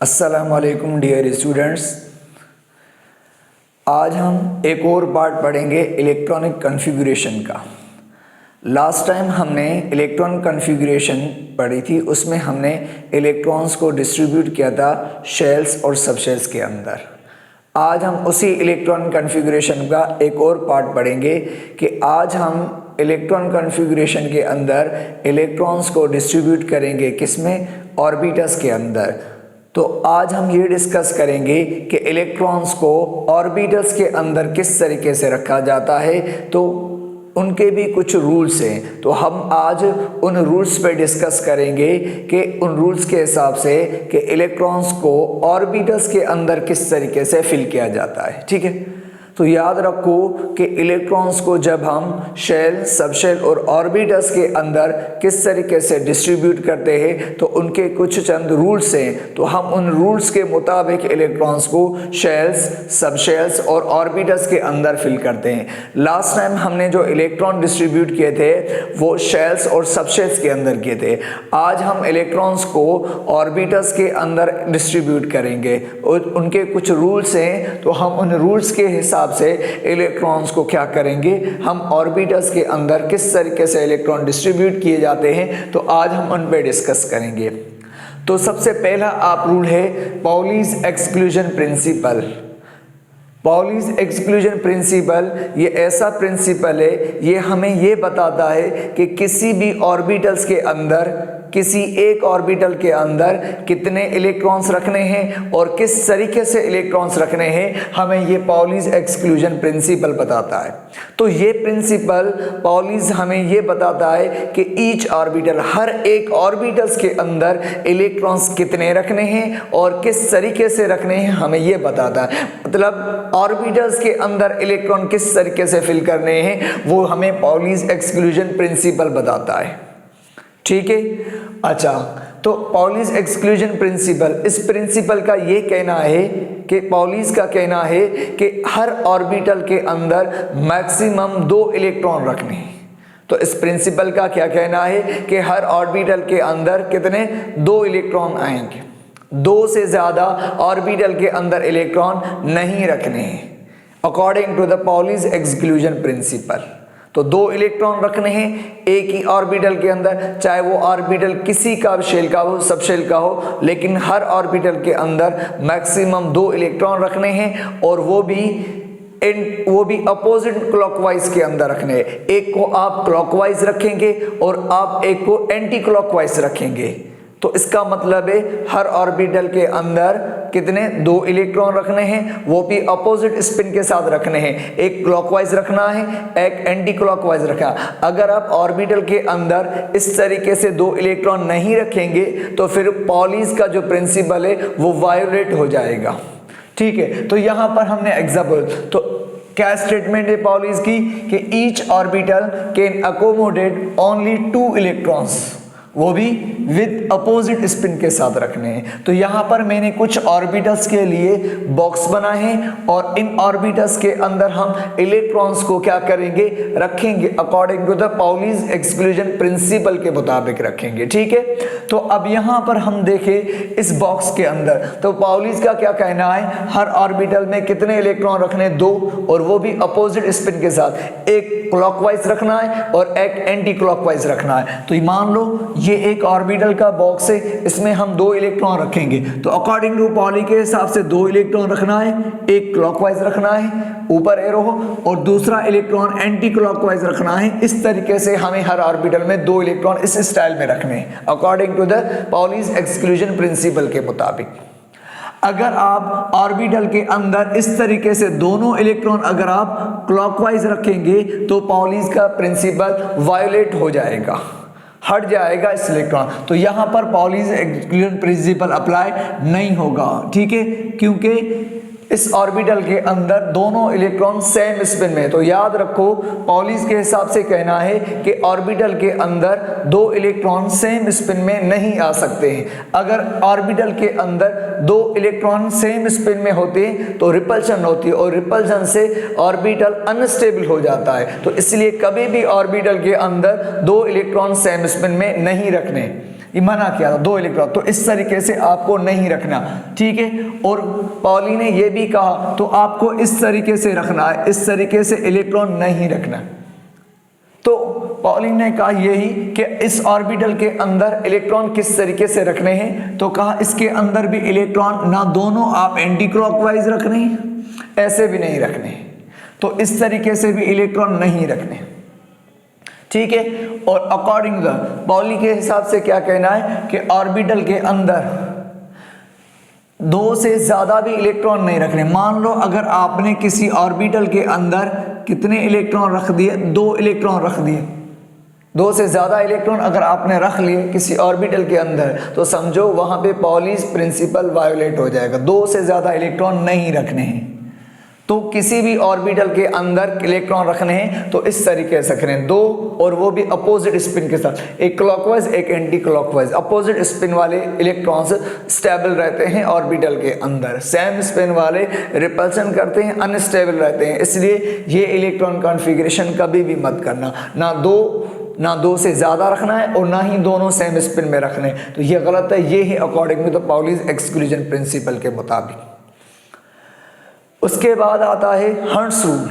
अस्सलामुअलैकुम dear students. आज हम एक और पार्ट पढ़ेंगे इलेक्ट्रॉनिक कॉन्फ़िगरेशन का। लास्ट टाइम हमने इलेक्ट्रॉन कॉन्फ़िगरेशन पढ़ी थी, उसमें हमने इलेक्ट्रॉन्स को डिस्ट्रीब्यूट किया था शेल्स और सबशेल्स के अंदर। आज हम उसी इलेक्ट्रॉन कॉन्फ़िगरेशन का एक और पार्ट पढ़ेंगे कि आज हम इलेक्ट्रॉन कॉन्फ़िगरेशन के अंदर इलेक्ट्रॉन्स को डिस्ट्रीब्यूट करेंगे किसमें, ऑर्बिटल्स के अंदर। तो आज हम ये डिस्कस करेंगे कि इलेक्ट्रॉन्स को ऑर्बिटल्स के अंदर किस तरीके से रखा जाता है, तो उनके भी कुछ रूल्स हैं। तो हम आज उन रूल्स पे डिस्कस करेंगे कि उन रूल्स के हिसाब से कि इलेक्ट्रॉन्स को ऑर्बिटल्स के अंदर किस तरीके से फिल किया जाता है। ठीक है, तो याद रखो कि इलेक्ट्रॉन्स को जब हम शेल, सबशेल और ऑर्बिटल्स के अंदर किस तरीके से डिस्ट्रीब्यूट करते हैं तो उनके कुछ चंद रूल्स हैं। तो हम उन रूल्स के मुताबिक इलेक्ट्रॉन्स को शेल्स, सबशेल्स और ऑर्बिटल्स के अंदर फिल करते हैं। लास्ट टाइम हमने जो इलेक्ट्रॉन डिस्ट्रीब्यूट किए थे वो शेल्स और सबशेल्स के अंदर किए थे। आज हम इलेक्ट्रॉन्स को ऑर्बिटल्स के अंदर डिस्ट्रीब्यूट करेंगे और उनके कुछ रूल्स हैं। तो हम उन रूल्स के हिसाब से इलेक्ट्रॉन्स को क्या करेंगे, हम ऑर्बिटल्स के अंदर किस तरीके से इलेक्ट्रॉन डिस्ट्रीब्यूट किए जाते हैं, तो आज हम उन पे डिस्कस करेंगे। तो सबसे पहला आप रूल है Pauli's exclusion principal. Pauli's exclusion principal ये ऐसा प्रिंसिपल है, ये हमें ये बताता है कि किसी भी ऑर्बिटल्स के अंदर, किसी एक ऑर्बिटल के अंदर कितने इलेक्ट्रॉन्स रखने हैं और किस तरीके से इलेक्ट्रॉन्स रखने हैं, हमें ये पाउलीज एक्सक्लूजन प्रिंसिपल बताता है। तो ये प्रिंसिपल पाउलीज हमें ये बताता है कि ईच ऑर्बिटल, हर एक ऑर्बिटल्स के अंदर इलेक्ट्रॉन्स कितने रखने हैं और किस तरीके से रखने हैं, हमें ये बताता है। मतलब ऑर्बिटल्स के अंदर इलेक्ट्रॉन किस तरीके से फिल करने हैं वो हमें पाउलीज एक्सक्लूजन प्रिंसिपल बताता है। ठीक है, अच्छा, तो पाउलीज एक्सक्लूजन प्रिंसिपल, इस प्रिंसिपल का ये कहना है कि पाउलीज का कहना है कि हर ऑर्बिटल के अंदर मैक्सिमम 2 इलेक्ट्रॉन रखने हैं। तो इस प्रिंसिपल का क्या कहना है कि हर ऑर्बिटल के अंदर कितने 2 इलेक्ट्रॉन आएंगे, 2 से ज़्यादा ऑर्बिटल के अंदर इलेक्ट्रॉन नहीं रखने हैं according to the Pauli's exclusion principle. तो 2 इलेक्ट्रॉन रखने हैं एक ही ऑर्बिटल के अंदर, चाहे वो ऑर्बिटल किसी का शेल का हो, सब शेल का हो, लेकिन हर ऑर्बिटल के अंदर मैक्सिमम 2 इलेक्ट्रॉन रखने हैं और वो भी अपोजिट क्लॉकवाइज के अंदर रखने हैं। एक को आप क्लॉकवाइज रखेंगे और आप एक को एंटी क्लॉकवाइज रखेंगे। तो इसका मतलब है हर ऑर्बिटल के अंदर कितने 2 इलेक्ट्रॉन रखने हैं, वो भी अपोजिट स्पिन के साथ रखने हैं। एक क्लॉकवाइज रखना है, एक एंटी क्लॉकवाइज रखना। अगर आप ऑर्बिटल के अंदर इस तरीके से 2 इलेक्ट्रॉन नहीं रखेंगे तो फिर पाउलीज का जो प्रिंसिपल है वो वायोलेट हो जाएगा। ठीक है, तो यहाँ पर हमने एग्जाम्पल, तो क्या स्टेटमेंट है पाउलीज की कि each orbital can accommodate only 2 electrons, वो भी विद अपोजिट स्पिन के साथ रखने हैं। तो यहाँ पर मैंने कुछ ऑर्बिटल्स के लिए बॉक्स बनाए हैं और इन ऑर्बिटल्स के अंदर हम इलेक्ट्रॉन्स को क्या करेंगे, रखेंगे according to the Pauli's exclusion principle के मुताबिक रखेंगे। ठीक है, तो अब यहाँ पर हम देखें इस बॉक्स के अंदर, तो पाउलीज का क्या कहना है, हर ऑर्बिटल में कितने इलेक्ट्रॉन रखने, 2, और वो भी अपोजिट स्पिन के साथ। एक क्लॉकवाइज रखना है और एक एंटी क्लॉकवाइज रखना है। तो मान लो ये एक ऑर्बिटल का बॉक्स है, इसमें हम 2 इलेक्ट्रॉन रखेंगे। तो अकॉर्डिंग टू पाउली के हिसाब से 2 इलेक्ट्रॉन रखना है, एक क्लॉकवाइज रखना है ऊपर एरो और दूसरा इलेक्ट्रॉन एंटी क्लॉकवाइज रखना है। इस तरीके से हमें हर ऑर्बिटल में 2 इलेक्ट्रॉन इस स्टाइल में रखने हैं according to the Pauli's exclusion principle के मुताबिक। अगर आप ऑर्बिटल के अंदर इस तरीके से दोनों इलेक्ट्रॉन अगर आप क्लॉकवाइज रखेंगे तो पाउलीज का प्रिंसिपल वायोलेट हो जाएगा, हट जाएगा इस इलेक्ट्रॉन। तो यहाँ पर पाउलीज एक्सक्लूजन प्रिंसिपल अप्लाई नहीं होगा। ठीक है, क्योंकि इस ऑर्बिटल के अंदर दोनों इलेक्ट्रॉन सेम स्पिन में। तो याद रखो पाउलीज के हिसाब से कहना है कि ऑर्बिटल के अंदर 2 इलेक्ट्रॉन सेम स्पिन में नहीं आ सकते हैं। अगर ऑर्बिटल के अंदर 2 इलेक्ट्रॉन सेम स्पिन में होते हैं तो रिपल्शन होती है और रिपल्शन से ऑर्बिटल अनस्टेबल हो जाता है। तो इसलिए कभी भी ऑर्बिटल के अंदर 2 इलेक्ट्रॉन सेम स्पिन में नहीं रखने। ये मना किया था 2 इलेक्ट्रॉन, तो इस तरीके से आपको नहीं रखना, ठीक है। और पॉली ने ये भी कहा तो आपको इस तरीके से रखना है, इस तरीके से इलेक्ट्रॉन नहीं रखना। तो पॉलिन ने कहा यही कि इस ऑर्बिटल के अंदर इलेक्ट्रॉन किस तरीके से रखने हैं, तो कहा इसके अंदर भी इलेक्ट्रॉन ना दोनों आप एंटी क्लॉकवाइज रखने हैं, ऐसे भी नहीं रखने, तो इस तरीके से भी इलेक्ट्रॉन नहीं रखने, ठीक है। और अकॉर्डिंग टू पॉली के हिसाब से क्या कहना है कि ऑर्बिटल के अंदर 2 से ज्यादा भी इलेक्ट्रॉन नहीं रखने। मान लो अगर आपने किसी ऑर्बिटल के अंदर कितने इलेक्ट्रॉन रख दिए, 2 इलेक्ट्रॉन रख दिए, 2 से ज्यादा इलेक्ट्रॉन अगर आपने रख लिए किसी ऑर्बिटल के अंदर, तो समझो वहां पे पॉलीज प्रिंसिपल वायोलेट हो जाएगा। 2 से ज्यादा इलेक्ट्रॉन नहीं रखने हैं, तो किसी भी ऑर्बिटल के अंदर इलेक्ट्रॉन रखने हैं तो इस तरीके से रखने हैं 2, और वो भी अपोजिट स्पिन के साथ, एक क्लॉकवाइज एक एंटी क्लॉकवाइज। अपोजिट स्पिन वाले इलेक्ट्रॉन्स स्टेबल रहते हैं ऑर्बिटल के अंदर, सेम स्पिन वाले रिपल्शन करते हैं, अनस्टेबल रहते हैं। इसलिए ये इलेक्ट्रॉन कॉन्फ़िगरेशन कभी भी मत करना, ना 2 से ज़्यादा रखना है और ना ही दोनों सेम स्पिन में रखने, तो ये गलत है। ये है according to the Pauli's exclusion principle के मुताबिक। उसके बाद आता है हर्ट्ज रूल।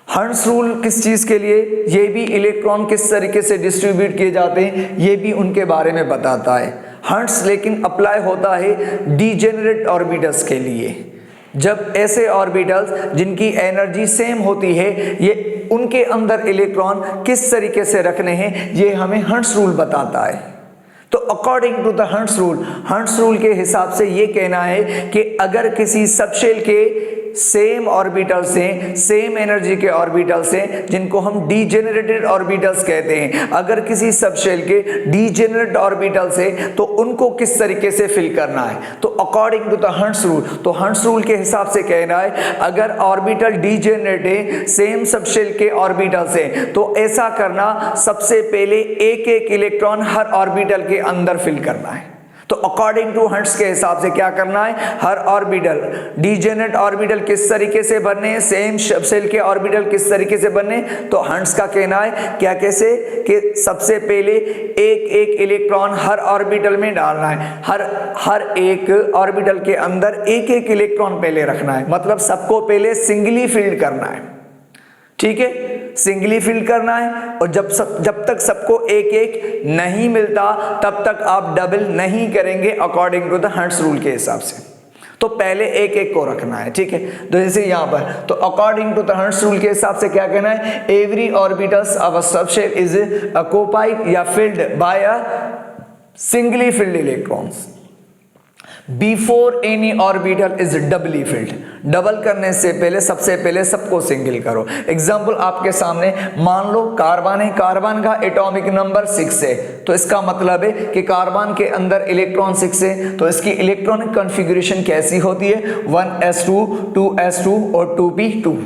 हर्ट्ज रूल किस चीज़ के लिए, ये भी इलेक्ट्रॉन किस तरीके से डिस्ट्रीब्यूट किए जाते हैं ये भी उनके बारे में बताता है। हर्ट्ज लेकिन अप्लाई होता है डीजेनरेट ऑर्बिटल्स के लिए। जब ऐसे ऑर्बिटल्स जिनकी एनर्जी सेम होती है, ये उनके अंदर इलेक्ट्रॉन किस तरीके से रखने हैं ये हमें हर्ट्ज रूल बताता है। तो according to the hertz rule के हिसाब से ये कहना है कि अगर किसी सबशेल के सेम ऑर्बिटल्स हैं, सेम एनर्जी के ऑर्बिटल्स हैं, जिनको हम डीजेनरेटेड ऑर्बिटल्स कहते हैं, अगर किसी सबशेल के डीजेनरेट ऑर्बिटल्स हैं तो उनको किस तरीके से फिल करना है, तो according to the hertz rule, तो हर्ट्ज रूल के हिसाब से कहना है अगर ऑर्बिटल डीजेनरेट है, सेम सबशेल के ऑर्बिटल्स हैं, तो ऐसा करना सबसे पहले एक एक इलेक्ट्रॉन हर ऑर्बिटल के अंदर फिल करना है। तो अकॉर्डिंग टू हर्ट्ज के हिसाब से क्या करना है, हर ऑर्बिटल डीजेनरेट ऑर्बिटल किस तरीके से बनने हैं, सेम सबशेल के ऑर्बिटल किस तरीके से बनने, तो हर्ट्ज का कहना है क्या कैसे कि सबसे पहले एक एक इलेक्ट्रॉन हर ऑर्बिटल में डालना है, हर एक ऑर्बिटल के अंदर एक एक इलेक्ट्रॉन पहले रखना है, मतलब सबको पहले सिंगली फिल्ड करना है, ठीक है, सिंगली फिल करना है। और जब तक सबको एक एक नहीं मिलता तब तक आप डबल नहीं करेंगे according to the hertz rule के हिसाब से, तो पहले एक एक को रखना है, ठीक है। तो जैसे यहाँ पर, तो according to the hertz rule के हिसाब से क्या कहना है, every orbitals of a subshell is occupied या filled by a singly filled electrons before any orbital is doubly filled. Double करने से पहले सबसे पहले सबको सिंगल करो। एग्जाम्पल आपके सामने, मान लो कार्बन है, कार्बन का एटॉमिक नंबर 6 है, तो इसका मतलब है कि कार्बन के अंदर इलेक्ट्रॉन 6 है, तो इसकी इलेक्ट्रॉनिक कॉन्फ़िगरेशन कैसी होती है, 1s2 2s2 और 2p2,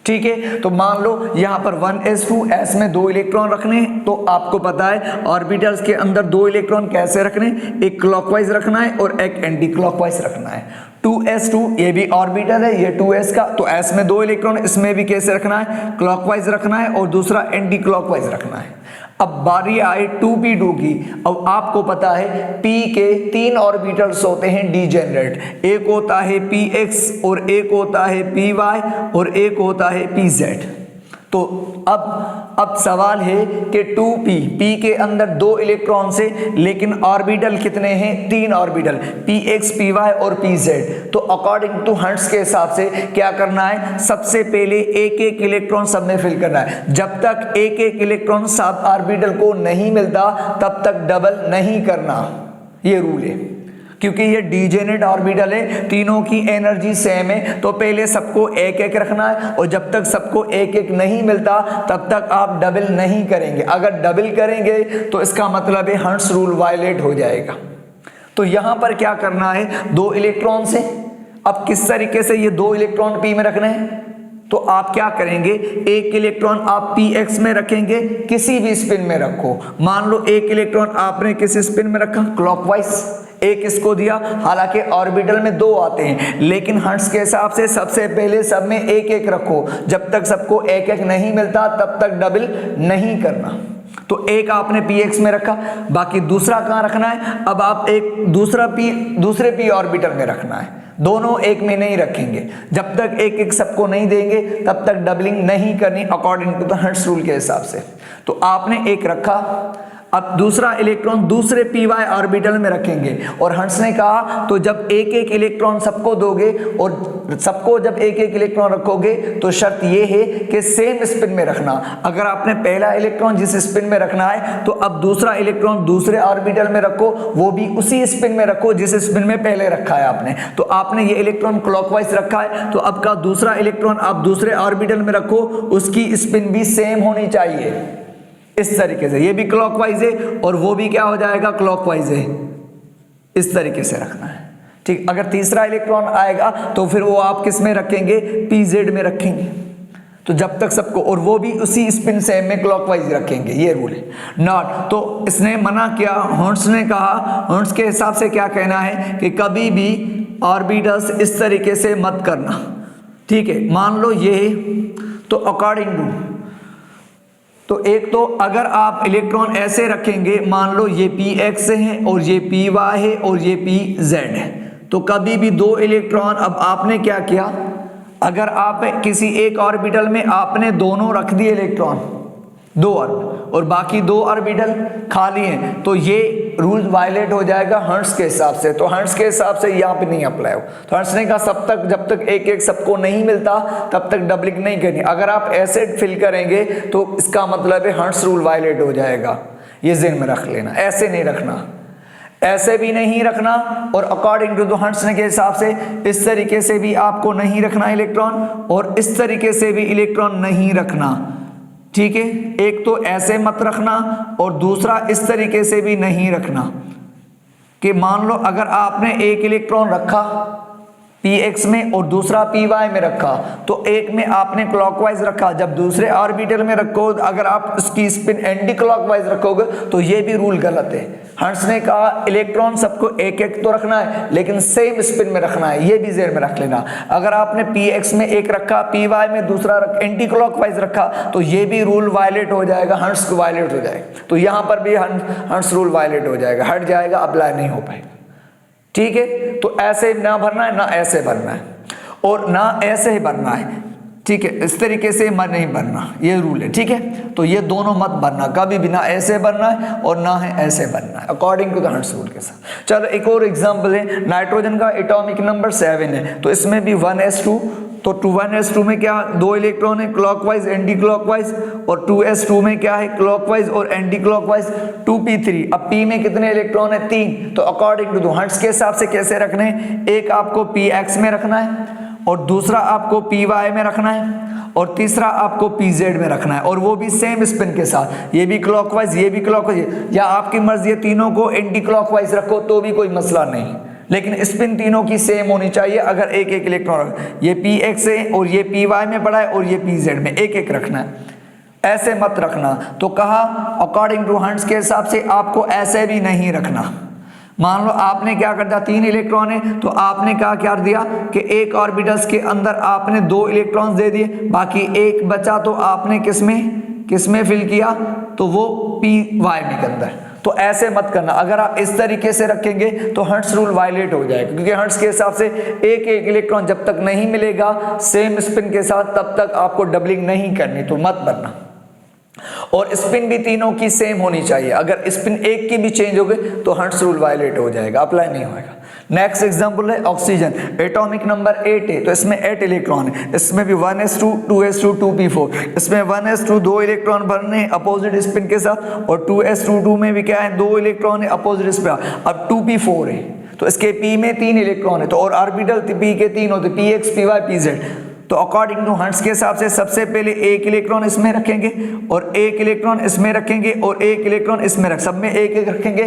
ठीक है। तो मान लो यहाँ पर 1s2 s में 2 इलेक्ट्रॉन रखने हैं, तो आपको पता है ऑर्बिटल्स के अंदर 2 इलेक्ट्रॉन कैसे रखने, एक क्लॉकवाइज रखना है और एक एंटी क्लॉकवाइज रखना है। 2s2 ये भी ऑर्बिटल है, ये 2s का, तो s में 2 इलेक्ट्रॉन, इसमें भी कैसे रखना है, क्लॉकवाइज रखना है और दूसरा एंटी क्लॉकवाइज रखना है। अब बारी आए 2p2 की। अब आपको पता है p के 3 ऑर्बिटल्स होते हैं डीजेनरेट, एक होता है px और एक होता है py और एक होता है pz। तो अब सवाल है कि 2p के अंदर 2 इलेक्ट्रॉन से, लेकिन ऑर्बिटल कितने हैं, 3 ऑर्बिटल, px py और pz। तो अकॉर्डिंग टू हर्ट्ज के हिसाब से क्या करना है, सबसे पहले एक एक इलेक्ट्रॉन सब में फिल करना है। जब तक एक एक इलेक्ट्रॉन सब ऑर्बिटल को नहीं मिलता तब तक डबल नहीं करना, ये रूल है। क्योंकि ये डीजेनरेट ऑर्बिटल है, तीनों की एनर्जी सेम है, तो पहले सबको एक एक रखना है और जब तक सबको एक एक नहीं मिलता तब तक आप डबल नहीं करेंगे। अगर डबल करेंगे तो इसका मतलब है हर्ट्ज रूल वायलेट हो जाएगा। तो यहां पर क्या करना है, 2 इलेक्ट्रॉन से, अब किस तरीके से ये 2 इलेक्ट्रॉन p में रखने हैं, तो आप क्या करेंगे, एक इलेक्ट्रॉन आप px में रखेंगे, किसी भी स्पिन में रखो। मान लो एक इलेक्ट्रॉन आपने किसी स्पिन में रखा क्लॉकवाइज, एक इसको दिया, हालांकि ऑर्बिटल में 2 आते हैं, लेकिन हर्ट्ज के हिसाब से सबसे पहले सब में एक एक रखो, जब तक सबको एक एक नहीं मिलता तब तक डबल नहीं करना। तो एक आपने px में रखा, बाकी दूसरा कहाँ रखना है, अब आप एक दूसरे p ऑर्बिटल में रखना है, दोनों एक में नहीं रखेंगे। जब तक एक एक सबको नहीं देंगे तब तक डबलिंग नहीं करनी according to the hertz rule के हिसाब से। तो आपने एक रखा, अब दूसरा इलेक्ट्रॉन दूसरे py ऑर्बिटल में रखेंगे, और हर्ट्ज ने कहा तो जब एक एक इलेक्ट्रॉन सबको दोगे और सबको जब एक एक इलेक्ट्रॉन रखोगे तो शर्त ये है कि सेम स्पिन में रखना। अगर आपने पहला इलेक्ट्रॉन जिस स्पिन में रखना है तो अब दूसरा इलेक्ट्रॉन दूसरे ऑर्बिटल में रखो, वो भी उसी स्पिन में रखो जिस स्पिन में पहले रखा है आपने। तो आपने ये इलेक्ट्रॉन क्लॉकवाइज रखा है, तो अब का दूसरा इलेक्ट्रॉन आप दूसरे ऑर्बिटल में रखो, उसकी स्पिन भी सेम होनी चाहिए इस तरीके से। ये भी क्लॉकवाइज है और वो भी क्या हो जाएगा, क्लॉकवाइज है। इस तरीके से रखना है, ठीक। अगर तीसरा इलेक्ट्रॉन आएगा तो फिर वो आप किस में रखेंगे, pz में रखेंगे। तो जब तक सबको, और वो भी उसी स्पिन सेम में क्लॉकवाइज रखेंगे, ये रूल है। नॉट, तो इसने मना किया, हर्ट्ज ने कहा, हर्ट्ज के हिसाब से क्या कहना है कि कभी भी ऑर्बिटल्स इस तरीके से मत करना, ठीक है। मान लो ये, तो अकॉर्डिंग टू, तो एक तो अगर आप इलेक्ट्रॉन ऐसे रखेंगे, मान लो ये px है और ये py है और ये pz है, तो कभी भी दो इलेक्ट्रॉन, अब आपने क्या किया, अगर आप किसी एक ऑर्बिटल में आपने दोनों रख दिए इलेक्ट्रॉन, दो और बाकी दो ऑर्बिटल खाली हैं, तो ये रूल वायलेट हो जाएगा हर्ट्ज के हिसाब से। तो हर्ट्ज के हिसाब से यहाँ पे नहीं अप्लाई हो। तो हर्ट्ज ने कहा जब तक एक एक सबको नहीं मिलता तब तक डबलिंग नहीं करनी। अगर आप ऐसे फिल करेंगे तो इसका मतलब है हर्ट्ज रूल वायलेट हो जाएगा, ये ज़हन में रख लेना। ऐसे नहीं रखना, ऐसे भी नहीं रखना, और अकॉर्डिंग टू द हर्ट्ज के हिसाब से इस तरीके से भी आपको नहीं रखना इलेक्ट्रॉन, और इस तरीके से भी इलेक्ट्रॉन नहीं रखना, ठीक है। एक तो ऐसे मत रखना और दूसरा इस तरीके से भी नहीं रखना कि मान लो अगर आपने एक इलेक्ट्रॉन रखा px में और दूसरा py में रखा, तो एक में आपने क्लॉकवाइज रखा, जब दूसरे ऑर्बिटल में रखो अगर आप उसकी स्पिन एंटी क्लॉकवाइज रखोगे तो ये भी रूल गलत है। हर्ट्ज ने कहा इलेक्ट्रॉन सबको एक एक तो रखना है लेकिन सेम स्पिन में रखना है, ये भी ज़हन में रख लेना। अगर आपने px में एक रखा, py में दूसरा एंटी क्लॉकवाइज रखा, तो ये भी रूल वायलेट हो जाएगा, हर्ट्ज को वायलेट हो जाएगा। तो यहाँ पर भी हर्ट्ज रूल वायलेट हो जाएगा, हट जाएगा, अप्लाई नहीं हो पाएगा, ठीक है। तो ऐसे ना भरना है, ना ऐसे भरना है, और ना ऐसे ही भरना है, ठीक है। इस तरीके से मत नहीं भरना, ये रूल है, ठीक है। तो ये दोनों मत भरना, कभी भी ना ऐसे भरना है और ना है ऐसे भरना है, according to the hertz rule के साथ। चलो एक और एग्जांपल है, नाइट्रोजन का एटॉमिक नंबर 7 है, तो इसमें भी 1s2, तो 1s2 में क्या, दो इलेक्ट्रॉन है, क्लॉकवाइज एंटी क्लॉकवाइज, और 2s2 में क्या है, क्लॉकवाइज और एंटी क्लॉकवाइज। 2p3, अब p में कितने इलेक्ट्रॉन है, 3। तो अकॉर्डिंग टू द हर्ट्ज के हिसाब से कैसे रखने हैं, एक आपको px में रखना है और दूसरा आपको py में रखना है और तीसरा आपको pz में रखना है, और वो भी सेम स्पिन के साथ, ये भी क्लॉकवाइज ये भी क्लॉकवाइज, या आपकी मर्जी है तीनों को एंटी क्लॉकवाइज रखो तो भी कोई मसला नहीं, लेकिन स्पिन तीनों की सेम होनी चाहिए। अगर एक एक इलेक्ट्रॉन, ये px है और ये py में पड़ा है और ये pz में, एक एक रखना है, ऐसे मत रखना। तो कहा अकॉर्डिंग टू हर्ट्ज के हिसाब से आपको ऐसे भी नहीं रखना। मान लो आपने क्या कर दिया, 3 इलेक्ट्रॉन है, तो आपने क्या दिया कि एक ऑर्बिटल्स के अंदर आपने 2 इलेक्ट्रॉन्स दे दिए, बाकी एक बचा तो आपने किसमें फिल किया, तो वो py में के अंदर। तो ऐसे मत करना, अगर आप इस तरीके से रखेंगे तो हर्ट्ज रूल वायलेट हो जाएगा, क्योंकि हर्ट्ज के हिसाब से एक एक इलेक्ट्रॉन जब तक नहीं मिलेगा सेम स्पिन के साथ तब तक आपको डबलिंग नहीं करनी, तो मत भरना। और स्पिन भी तीनों की सेम होनी चाहिए, अगर स्पिन एक की भी चेंज हो गई तो हर्ट्ज रूल वायलेट हो जाएगा, अप्लाई नहीं होगा। नेक्स्ट एग्जांपल है ऑक्सीजन, एटॉमिक नंबर 8 है, तो इसमें 8 इलेक्ट्रॉन है, इसमें भी 1s2 2s2 2p4, इसमें 1s2 2 इलेक्ट्रॉन भरने अपोजिट स्पिन के साथ, और 2s2 में भी क्या है, 2 इलेक्ट्रॉन है अपोजिट स्पिन। अब 2p4 है तो इसके p में 3 इलेक्ट्रॉन है, तो और ऑर्बिटल p के 3 होते, px py pz। तो अकॉर्डिंग टू हर्ट्ज के हिसाब से सबसे पहले एक इलेक्ट्रॉन इसमें रखेंगे और एक इलेक्ट्रॉन इसमें रखेंगे और एक इलेक्ट्रॉन इसमें सब में एक एक रखेंगे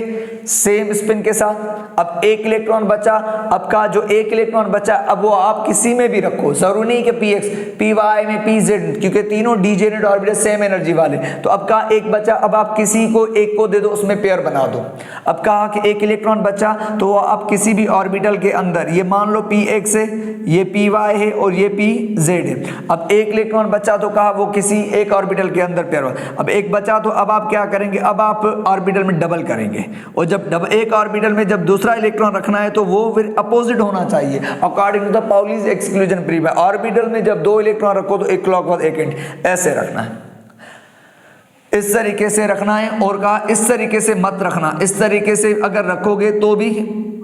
सेम स्पिन के साथ। अब एक इलेक्ट्रॉन बचा, अब का जो एक इलेक्ट्रॉन बचा अब वो आप किसी में भी रखो, जरूरी नहीं कि px py में pz, क्योंकि तीनों डीजेनेट ऑर्बिटल सेम एनर्जी वाले। तो अब का एक बचा, अब आप किसी को एक को दे दो, उसमें पेयर बना दो। अब कहा कि एक इलेक्ट्रॉन बचा तो आप किसी भी ऑर्बिटल के अंदर, ये मान लो px है, ये py है और ये pz जेड है। अब एक इलेक्ट्रॉन बचा तो कहा वो किसी एक ऑर्बिटल के अंदर पेयर हुआ, अब एक बचा तो अब आप क्या करेंगे, अब आप ऑर्बिटल में डबल करेंगे, और जब एक ऑर्बिटल में जब दूसरा इलेक्ट्रॉन रखना है तो वो फिर अपोजिट होना चाहिए according to the Pauli's exclusion principle. Orbital में जब दो इलेक्ट्रॉन रखो तो एक क्लॉकवाइज एक एंटी ऐसे रखना है, इस तरीके से रखना है, और कहा इस तरीके से मत रखना, इस तरीके से अगर रखोगे तो भी,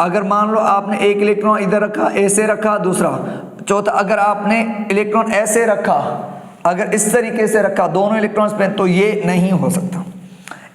अगर मान लो आपने एक इलेक्ट्रॉन इधर रखा, ऐसे रखा, दूसरा चौथा अगर आपने इलेक्ट्रॉन ऐसे रखा, अगर इस तरीके से रखा दोनों इलेक्ट्रॉन्स पे, तो ये नहीं हो सकता।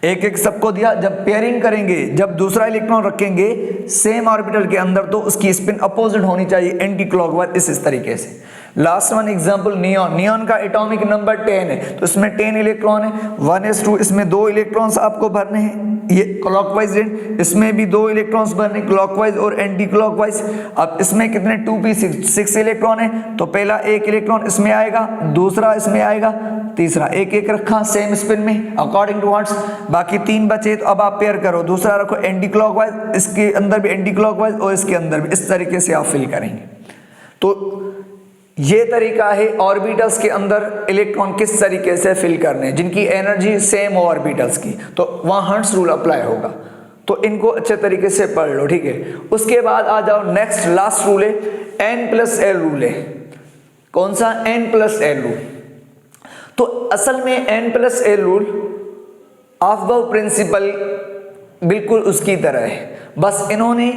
एक एक सबको दिया, जब पेयरिंग करेंगे, जब दूसरा इलेक्ट्रॉन रखेंगे सेम ऑर्बिटल के अंदर तो उसकी स्पिन अपोजिट होनी चाहिए एंटी क्लॉकवाइज इस तरीके से। Last one example neon, neon का एटॉमिक नंबर 10 है तो इसमें 10 इलेक्ट्रॉन है, 1s2, इसमें 2 इलेक्ट्रॉन्स आपको भरने हैं, ये क्लॉकवाइज एंड, इसमें भी 2 इलेक्ट्रॉन्स भरने क्लॉकवाइज और एंटी क्लॉकवाइज। अब इसमें कितने 2p6 6 इलेक्ट्रॉन है, तो पहला एक इलेक्ट्रॉन इसमें आएगा, दूसरा इसमें आएगा, तीसरा एक एक रखा सेम स्पिन में अकॉर्डिंग टू व्हाट्स, बाकी 3 बचे तो अब आप पेयर करो, दूसरा रखो एंटी क्लॉकवाइज, इसके अंदर भी एंटी क्लॉकवाइज और इसके अंदर भी, इस तरीके से आप फिल करेंगे। तो ये तरीका है ऑर्बिटल्स के अंदर इलेक्ट्रॉन किस तरीके से फिल करने, जिनकी एनर्जी सेम हो ऑर्बिटल्स की, तो वहां हर्ट्ज रूल अप्लाई होगा। तो इनको अच्छे तरीके से पढ़ लो, ठीक है। उसके बाद आ जाओ नेक्स्ट लास्ट रूल है n+l रूल है। कौन सा? n+l rule. तो असल में n+l रूल ऑफ-बाउ प्रिंसिपल बिल्कुल उसकी तरह है, बस इन्होंने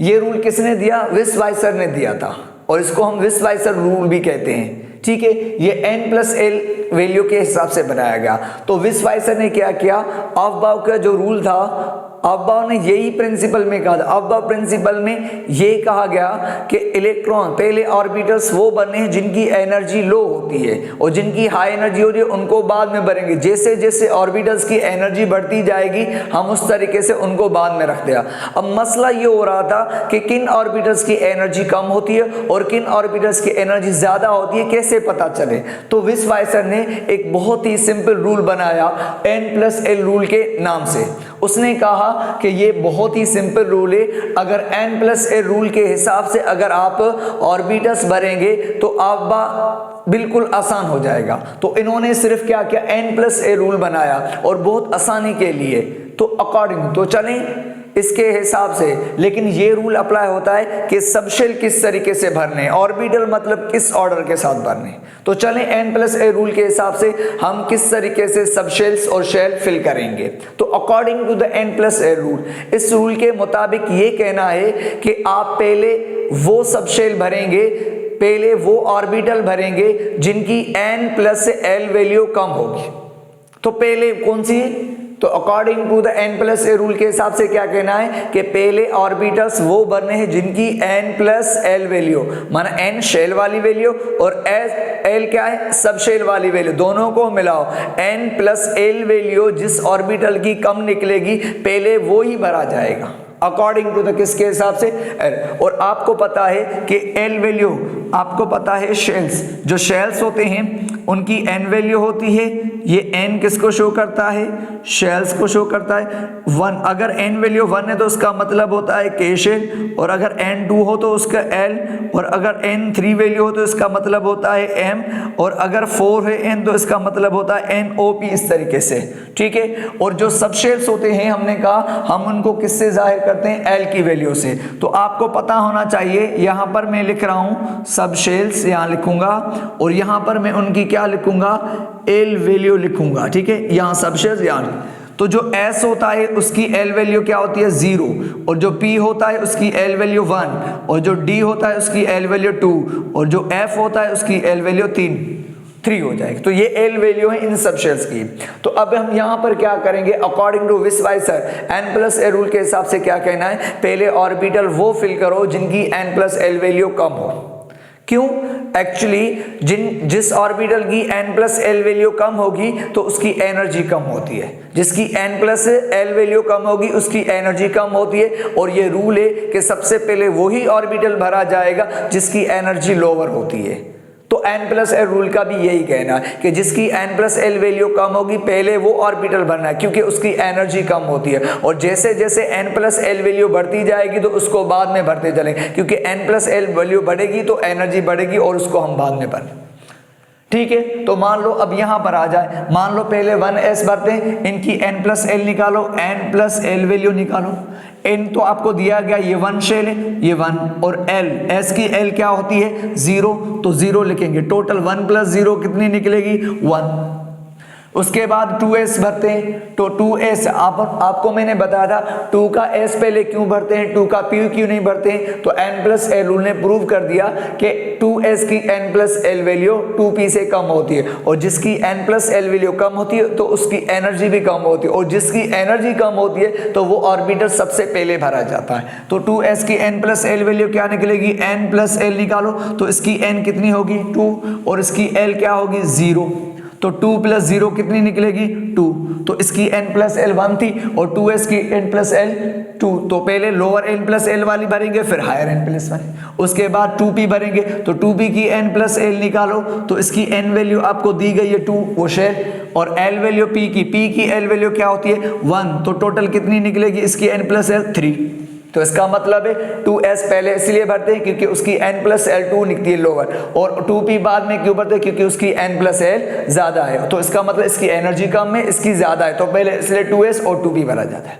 ये रूल किसने दिया? विस्वाइसर ने दिया था, और इसको हम विस्वाइसर रूल भी कहते हैं, ठीक है। ये n+l वैल्यू के हिसाब से बनाया गया। तो विस्वाइसर ने क्या किया, ऑफ-बाउ का जो रूल था, ऑफ-बाउ ने यही प्रिंसिपल में कहा था, ऑफ-बाउ प्रिंसिपल में ये कहा गया कि इलेक्ट्रॉन पहले ऑर्बिटल्स वो बने हैं जिनकी एनर्जी लो होती है, और जिनकी हाई एनर्जी होती है उनको बाद में भरेंगे। जैसे जैसे ऑर्बिटल्स की एनर्जी बढ़ती जाएगी हम उस तरीके से उनको बाद में रख दिया। अब मसला ये हो रहा था कि किन ऑर्बिटल्स की एनर्जी कम होती है और किन ऑर्बिटल्स की एनर्जी ज्यादा होती है, कैसे पता चले? तो विस्वाइसर ने एक बहुत ही सिंपल रूल बनाया n+l रूल के नाम से। उसने कहा कि ये बहुत ही सिंपल रूल है, अगर n+l रूल के हिसाब से अगर आप ऑर्बिटल्स भरेंगे तो आप बिल्कुल आसान हो जाएगा। तो इन्होंने सिर्फ क्या किया, n+l रूल बनाया, और बहुत आसानी के लिए। तो अकॉर्डिंग तो चलें इसके हिसाब से, लेकिन ये रूल अप्लाई होता है कि सबशेल किस तरीके से भरने, ऑर्बिटल मतलब किस ऑर्डर के साथ भरने। तो चलें n+l रूल के हिसाब से हम किस तरीके से सबशेल्स और शेल फिल करेंगे। तो according to the n+l rule, इस रूल के मुताबिक ये कहना है कि आप पहले वो सबशेल भरेंगे, पहले वो ऑर्बिटल भरेंगे जिनकी n+l वैल्यू कम होगी। तो पहले कौन सी? तो according to the n+l rule के हिसाब से क्या कहना है कि पहले ऑर्बिटल्स वो भरने हैं जिनकी n+l वैल्यू, माना n शेल वाली वैल्यू और l क्या है? सब शेल वाली वैल्यू, दोनों को मिलाओ, n+l वैल्यू जिस ऑर्बिटल की कम निकलेगी पहले वो ही भरा जाएगा अकॉर्डिंग टू द किसके हिसाब से? l। और आपको पता है कि l वैल्यू, आपको पता है शेल्स, जो शेल्स होते हैं उनकी n वैल्यू होती है, ये n किसको शो करता है? शेल्स को शो करता है 1। अगर n वैल्यू 1 है तो उसका मतलब होता है k शेल, और अगर n 2 हो तो उसका l, और अगर n 3 वैल्यू हो तो इसका मतलब होता है m, और अगर 4 है n तो इसका मतलब होता है NOP, इस तरीके से, ठीक है। और जो सब शेल्स होते हैं हमने कहा हम उनको किससे जाहिर करते हैं? l की वैल्यू से। तो आपको पता होना चाहिए, यहाँ पर मैं लिख रहा हूँ सब शेल्स, यहाँ लिखूंगा, और यहाँ पर मैं उनकी क्या लिखूंगा? l वैल्यू लिखूंगा, ठीक है। यहाँ सब शेल्स, यहाँ तो जो s होता है उसकी l वैल्यू क्या होती है? 0, और जो p होता है उसकी l वैल्यू 1, और जो d होता है उसकी l वैल्यू 2, और जो f होता है उसकी l वैल्यू 3 हो जाएगी। तो ये l वैल्यू है इन सब शेल्स की। तो अब हम यहाँ पर क्या करेंगे? अकॉर्डिंग टू विस्वाइसर n+l रूल के हिसाब से क्या कहना है? पहले ऑर्बिटल वो फिल करो जिनकी n+l वैल्यू कम हो। क्यों? एक्चुअली जिस ऑर्बिटल की n+l वैल्यू कम होगी तो उसकी एनर्जी कम होती है, जिसकी n+l वैल्यू कम होगी उसकी एनर्जी कम होती है, और ये रूल है कि सबसे पहले वही ऑर्बिटल भरा जाएगा जिसकी एनर्जी लोअर होती है। तो n प्लस एल रूल का भी यही कहना है कि जिसकी n प्लस एल वैल्यू कम होगी पहले वो ऑर्बिटल भरना है, क्योंकि उसकी एनर्जी कम होती है, और जैसे जैसे n प्लस एल वैल्यू बढ़ती जाएगी तो उसको बाद में भरते चलेंगे, क्योंकि n प्लस एल वैल्यू बढ़ेगी तो एनर्जी बढ़ेगी और उसको हम बाद में भरें। ठीक है, तो मान लो अब यहां पर आ जाए, मान लो पहले 1s भरते हैं, इनकी n प्लस एल निकालो, n प्लस एल वैल्यू निकालो। n तो आपको दिया गया ये 1 शेल है, ये 1, और l s की l क्या होती है 0, तो 0 लिखेंगे। टोटल 1 प्लस 0 कितनी निकलेगी 1। उसके बाद 2s भरते हैं, तो 2s आपको मैंने बताया था 2 का s पहले क्यों भरते हैं, 2 का p क्यों नहीं भरते हैं, तो n प्लस एल रूल ने प्रूव कर दिया कि 2s की n plus L value 2p से कम होती है, और जिसकी n प्लस एल वैल्यू कम होती है तो उसकी एनर्जी भी कम होती है, और जिसकी एनर्जी कम होती है तो वो ऑर्बिटल सबसे पहले भरा जाता है। तो 2s की n प्लस एल वैल्यू क्या निकलेगी, n प्लस एल निकालो, तो इसकी n कितनी होगी 2, और इसकी l क्या होगी 0, तो 2 प्लस 0 कितनी निकलेगी 2, तो इसकी n प्लस एल 1 थी और 2s की n प्लस एल 2, तो पहले लोअर n प्लस एल वाली भरेंगे फिर हायर n प्लस वाली, उसके बाद 2p भरेंगे, तो 2p की n प्लस एल निकालो, तो इसकी n वैल्यू आपको दी गई है 2 वो शेल, और l वैल्यू p की l वैल्यू क्या होती है 1, तो टोटल कितनी निकलेगी इसकी n प्लस एल 3। तो इसका मतलब है 2s पहले इसलिए भरते हैं क्योंकि उसकी n प्लस एल 2 निकलती है लोअर, और 2p बाद में क्यों भरते हैं क्योंकि उसकी n प्लस एल ज्यादा है, तो इसका मतलब इसकी एनर्जी कम है, इसकी ज्यादा है, तो पहले इसलिए 2s और 2p भरा जाता है।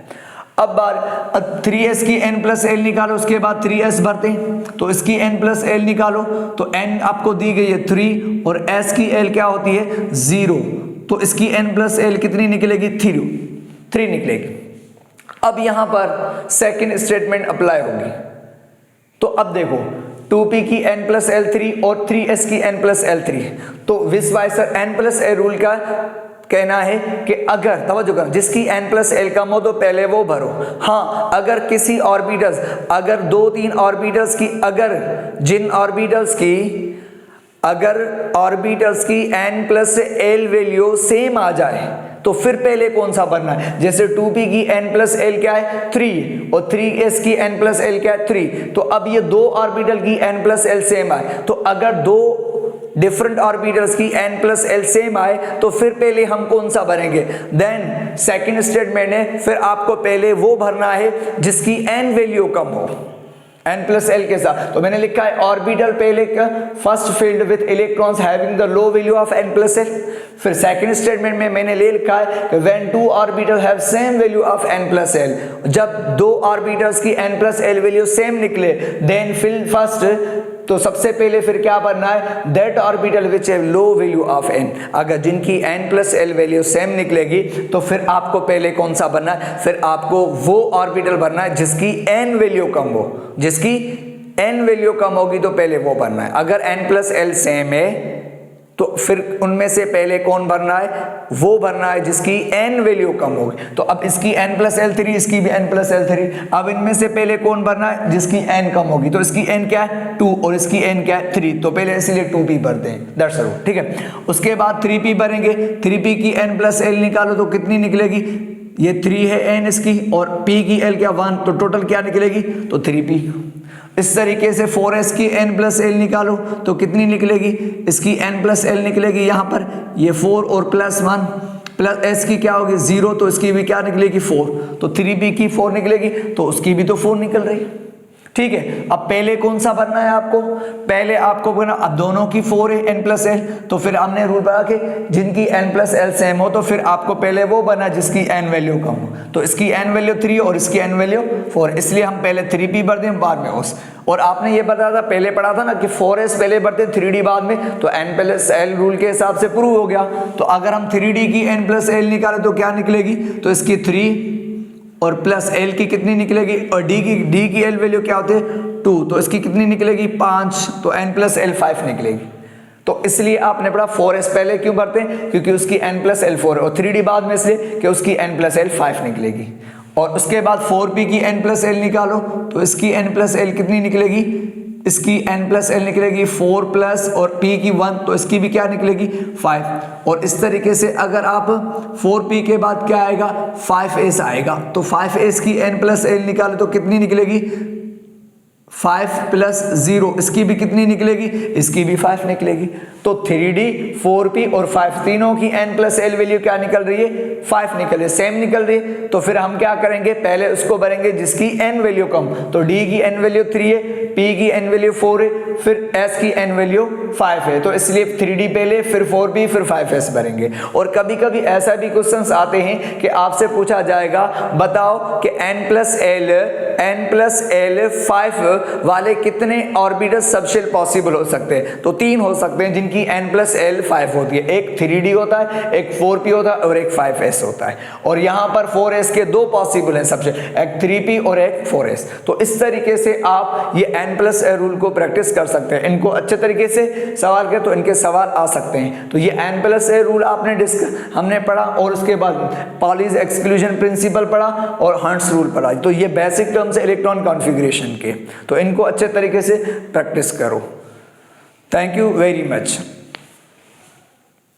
अब बार 3s की n प्लस एल निकालो, उसके बाद 3s भरते हैं, तो इसकी n प्लस एल निकालो, तो n आपको दी गई है 3 और s की l क्या होती है 0, तो इसकी n प्लस एल कितनी निकलेगी 3 निकलेगी। अब यहां पर सेकंड स्टेटमेंट अप्लाई होगी, तो अब देखो 2p की n प्लस एल 3 और 3s की n प्लस एल 3, तो विस वाइसर n प्लस एल रूल का कहना है कि अगर तवज्जो करो जिसकी n प्लस एल कम हो तो पहले वो भरो। हाँ, अगर किसी ऑर्बिटल्स, अगर 2-3 ऑर्बिटल्स की, अगर ऑर्बिटल्स की n plus L value same आ जाए तो फिर पहले कौन सा भरना है, जैसे 2p की n प्लस एल क्या है 3 और 3s की n प्लस एल क्या है 3, तो अब ये दो ऑर्बिटल की n प्लस एल सेम आए, तो अगर दो डिफरेंट ऑर्बिटल्स की n प्लस एल सेम आए तो फिर पहले हम कौन सा भरेंगे, देन सेकंड स्टेटमेंट है फिर आपको पहले वो भरना है जिसकी n वैल्यू कम हो n प्लस एल के साथ। तो मैंने लिखा है ऑर्बिटल पहले first field with electrons having the low value of n plus L, फिर सेकंड स्टेटमेंट में मैंने ले लिखा है कि when to orbital have same value of n plus L, जब दो ऑर्बिटल्स की n plus L value same निकले देन फिल फर्स्ट, तो सबसे पहले फिर क्या भरना है, that orbital which have low value of n, अगर जिनकी n plus L value same निकलेगी तो फिर आपको पहले कौन सा भरना है, फिर आपको वो ऑर्बिटल भरना है जिसकी n वैल्यू कम हो, जिसकी n वैल्यू कम होगी तो पहले वो भरना है। अगर n प्लस एल सेम है तो फिर उनमें से पहले कौन भरना है, वो भरना है जिसकी n वैल्यू कम होगी। तो अब इसकी n प्लस एल 3, इसकी भी n प्लस एल 3, अब इनमें से पहले कौन भरना है जिसकी n कम होगी, तो इसकी n क्या है 2 और इसकी n क्या है 3, तो पहले इसलिए 2p भरते हैं, दैट्स ऑल, ठीक है। उसके बाद 3p भरेंगे, 3p की n प्लस एल निकालो तो कितनी निकलेगी, ये 3 है n इसकी और p की l क्या 1, तो टोटल क्या निकलेगी तो 3p। इस तरीके से 4s की n प्लस एल निकालो तो कितनी निकलेगी, इसकी n प्लस एल निकलेगी यहाँ पर ये 4 और प्लस 1 प्लस s की क्या होगी 0, तो इसकी भी क्या निकलेगी 4, तो 3p की 4 निकलेगी तो उसकी भी तो 4 निकल रही है, ठीक है। अब पहले कौन सा भरना है आपको, पहले आपको भरना, अब दोनों की 4 है n प्लस एल, तो फिर हमने रूल बना के जिनकी n प्लस एल सेम हो तो फिर आपको पहले वो बना जिसकी n वैल्यू कम हो, तो इसकी n वैल्यू 3 और इसकी n वैल्यू 4, इसलिए हम पहले 3p भर दें बाद में उस, और आपने ये बताया था पहले पढ़ा था ना कि 4s पहले भरते 3d बाद में, तो n प्लस एल रूल के हिसाब से प्रूव हो गया। तो अगर हम 3d की n प्लस एल निकाले तो क्या निकलेगी, तो इसकी 3 और प्लस एल की कितनी निकलेगी, और डी की एल वैल्यू क्या होती है 2, तो इसकी कितनी निकलेगी 5, तो n प्लस एल 5 निकलेगी। तो इसलिए आपने पढ़ा 4s पहले क्यों भरते हैं, क्योंकि उसकी n प्लस एल 4 है, और 3d बाद में इसलिए कि उसकी n प्लस एल 5 निकलेगी। और उसके बाद 4p की n प्लस एल निकालो तो इसकी n प्लस एल कितनी निकलेगी, इसकी n प्लस एल निकलेगी 4 प्लस और p की 1, तो इसकी भी क्या निकलेगी 5। और इस तरीके से अगर आप 4p के बाद क्या आएगा 5s आएगा, तो 5s की n प्लस एल निकाले तो कितनी निकलेगी 5 प्लस 0, इसकी भी कितनी निकलेगी, इसकी भी 5 निकलेगी। तो 3D 4P और 5 तीनों की n प्लस एल वैल्यू क्या निकल रही है, 5 निकल रही है, सेम निकल रही है। तो फिर हम क्या करेंगे, पहले उसको भरेंगे जिसकी n वैल्यू कम। तो D की n वैल्यू 3 है, P की n वैल्यू 4 है, फिर S की n वैल्यू 5 है। तो इसलिए 3D पहले, फिर 4P, फिर 5S भरेंगे। और कभी कभी ऐसा भी क्वेश्चंस आते हैं कि आपसे पूछा जाएगा बताओ कि n प्लस एल 5 वाले कितने ऑर्बिटल सबशेल पॉसिबल हो सकते हैं। तो 3 हो सकते हैं जिनकी n प्लस एल 5 होती है, एक 3D होता है, एक 4P होता है और एक 5S होता है। और यहाँ पर 4S के 2 पॉसिबल हैं सबशेल, एक 3P और एक 4S। तो इस तरीके से आप ये n प्लस एल रूल को प्रैक्टिस कर सकते हैं। इनको अच्छे तरीके से सवाल करें तो इनके सवाल आ सकते हैं। तो ये n प्लस एल रूल हमने पढ़ा और उसके बाद पॉलीज एक्सक्लूजन प्रिंसिपल पढ़ा और हंट्स रूल पढ़ा। तो ये बेसिक टर्म्स इलेक्ट्रॉन कॉन्फ़िगरेशन के, तो इनको अच्छे तरीके से प्रैक्टिस करो। Thank you very much.